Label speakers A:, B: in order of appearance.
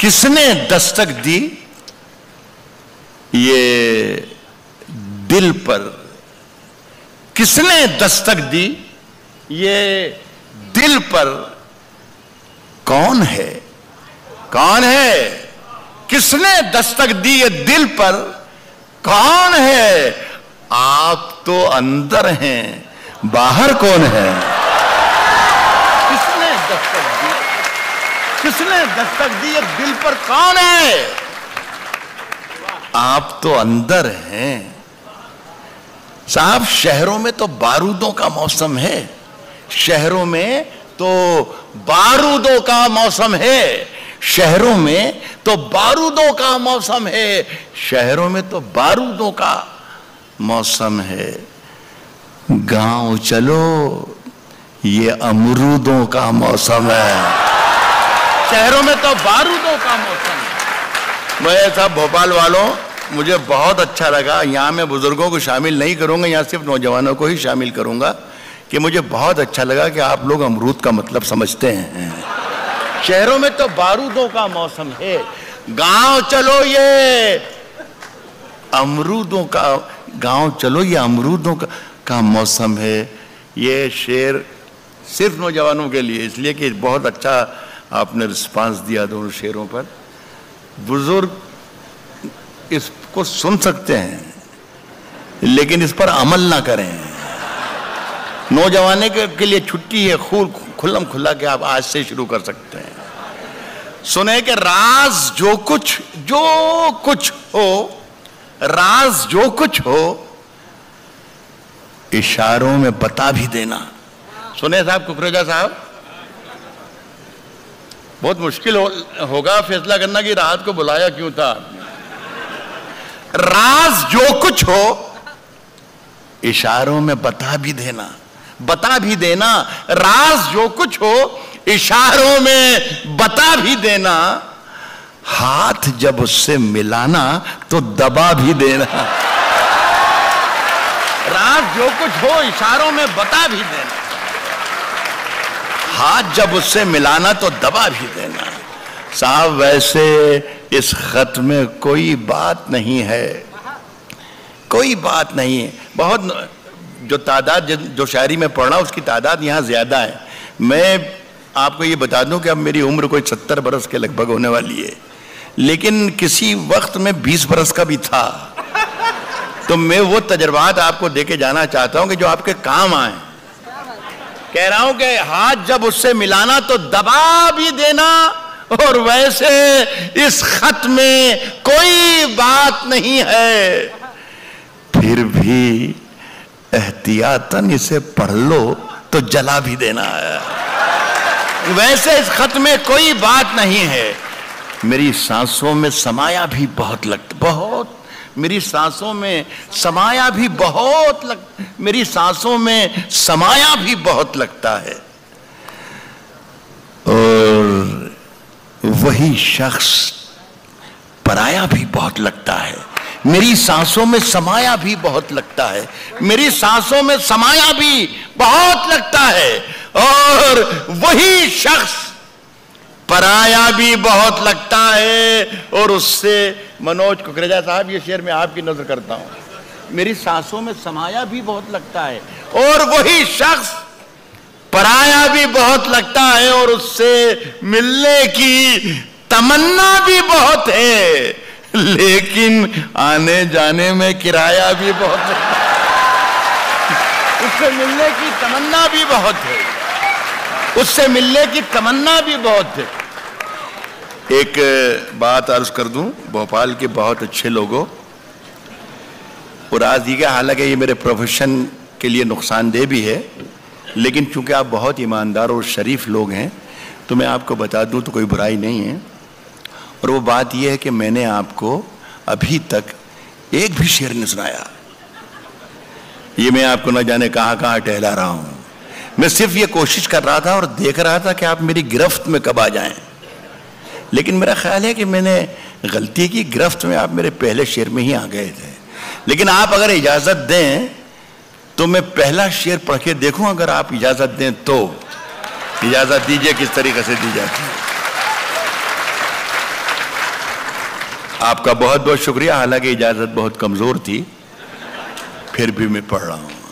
A: کس نے دستک دی یہ دل پر؟ کس نے دستک دی یہ دل پر؟ کون ہے؟ کون ہے؟ کس نے دستک دی یہ دل پر؟ کون ہے؟ آپ تو اندر ہیں، باہر کون ہے؟ کس نے دستک دی؟ کس نے دستک دی یہ دل پر؟ کون ہے؟ آپ تو اندر ہیں۔ صاحب شہروں میں تو بارودوں کا موسم ہے، شہروں میں تو بارودوں کا موسم ہے، شہروں میں تو بارودوں کا موسم ہے، شہروں میں تو بارودوں کا موسم ہے۔ گاؤں چلو یہ امرودوں کا موسم ہے، شہروں میں تو بارودوں کا موسم ہے۔ میں صاحب بھوپال والوں، مجھے بہت اچھا لگا، یہاں میں بزرگوں کو شامل نہیں کروں گا، یہاں صرف نوجوانوں کو ہی شامل کروں گا، کہ مجھے بہت اچھا لگا کہ آپ لوگ امرود کا مطلب سمجھتے ہیں۔ شہروں میں تو بارودوں کا موسم ہے، گاؤں چلو یہ امرودوں کا، گاؤں چلو یہ امرودوں کا موسم ہے۔ یہ شعر صرف نوجوانوں کے لیے، اس لیے کہ بہت اچھا آپ نے رسپانس دیا دونوں شعروں پر۔ بزرگ اس کو سن سکتے ہیں لیکن اس پر عمل نہ کریں۔ نوجوانے کے لیے چھٹی ہے، کھلم کھلا کہ آپ آج سے شروع کر سکتے ہیں۔ سنیں کہ راز جو کچھ ہو، راز جو کچھ ہو، اشاروں میں بتا بھی دینا۔ سنیں صاحب ککریجا صاحب، بہت مشکل ہوگا فیصلہ کرنا کہ رات کو بلایا کیوں تھا۔ راز جو کچھ ہو اشاروں میں بتا بھی دینا، بتا بھی دینا۔ راز جو کچھ ہو اشاروں میں بتا بھی دینا، ہاتھ جب اس سے ملانا تو دبا بھی دینا۔ راز جو کچھ ہو اشاروں میں بتا بھی دینا، ہاتھ جب اس سے ملانا تو دبا بھی دینا۔ صاحب ویسے اس خط میں کوئی بات نہیں ہے، کوئی بات نہیں ہے۔ بہت جو تعداد جو شاعری میں پڑھنا اس کی تعداد یہاں زیادہ ہے۔ میں آپ کو یہ بتا دوں کہ اب میری عمر کوئی 70 برس کے لگ بھگ ہونے والی ہے، لیکن کسی وقت میں 20 برس کا بھی تھا، تو میں وہ تجربات آپ کو دے کے جانا چاہتا ہوں کہ جو آپ کے کام آئیں۔ کہہ رہا ہوں کہ ہاتھ جب اس سے ملانا تو دبا بھی دینا، اور ویسے اس خط میں کوئی بات نہیں ہے، پھر بھی احتیاطاً اسے پڑھ لو تو جلا بھی دینا ہے۔ ویسے اس خط میں کوئی بات نہیں ہے، میری سانسوں میں سمایا بھی بہت میری سانسوں میں سمایا بھی میری سانسوں میں سمایا بھی بہت لگتا ہے، اور وہی شخص پرایا بھی بہت لگتا ہے۔ میری سانسوں میں سمایا بھی بہت لگتا ہے، میری سانسوں میں سمایا بھی بہت لگتا ہے، اور وہی شخص پرایا بھی بہت لگتا ہے، اور اس سے منوج ککریجا صاحب یہ شعر میں آپ کی نظر کرتا ہوں۔ میری سانسوں میں سمایا بھی بہت لگتا ہے، اور وہی شخص پرایا بھی بہت لگتا ہے، اور اس سے ملنے کی تمنا بھی بہت ہے، لیکن آنے جانے میں کرایہ بھی بہت ہے۔ اس سے ملنے کی تمنا بھی بہت ہے، اس سے ملنے کی تمنا بھی بہت ہے۔ ایک بات عرض کر دوں بھوپال کے بہت اچھے لوگوں، اور آج یہ حالانکہ یہ میرے پروفیشن کے لیے نقصان دہ بھی ہے، لیکن چونکہ آپ بہت ایماندار اور شریف لوگ ہیں تو میں آپ کو بتا دوں تو کوئی برائی نہیں ہے، اور وہ بات یہ ہے کہ میں نے آپ کو ابھی تک ایک بھی شعر نہیں سنایا۔ یہ میں آپ کو نہ جانے کہاں ٹہلا رہا ہوں، میں صرف یہ کوشش کر رہا تھا اور دیکھ رہا تھا کہ آپ میری گرفت میں کب آ جائیں، لیکن میرا خیال ہے کہ میں نے غلطی کی، گرفت میں آپ میرے پہلے شعر میں ہی آ گئے تھے، لیکن آپ اگر اجازت دیں تو میں پہلا شعر پڑھ کے دیکھوں، اگر آپ اجازت دیں تو اجازت دیجئے کس طریقے سے دی جاتی ہے۔ آپ کا بہت بہت شکریہ. حالانکہ اجازت بہت کمزور تھی, پھر بھی میں پڑھ رہا ہوں.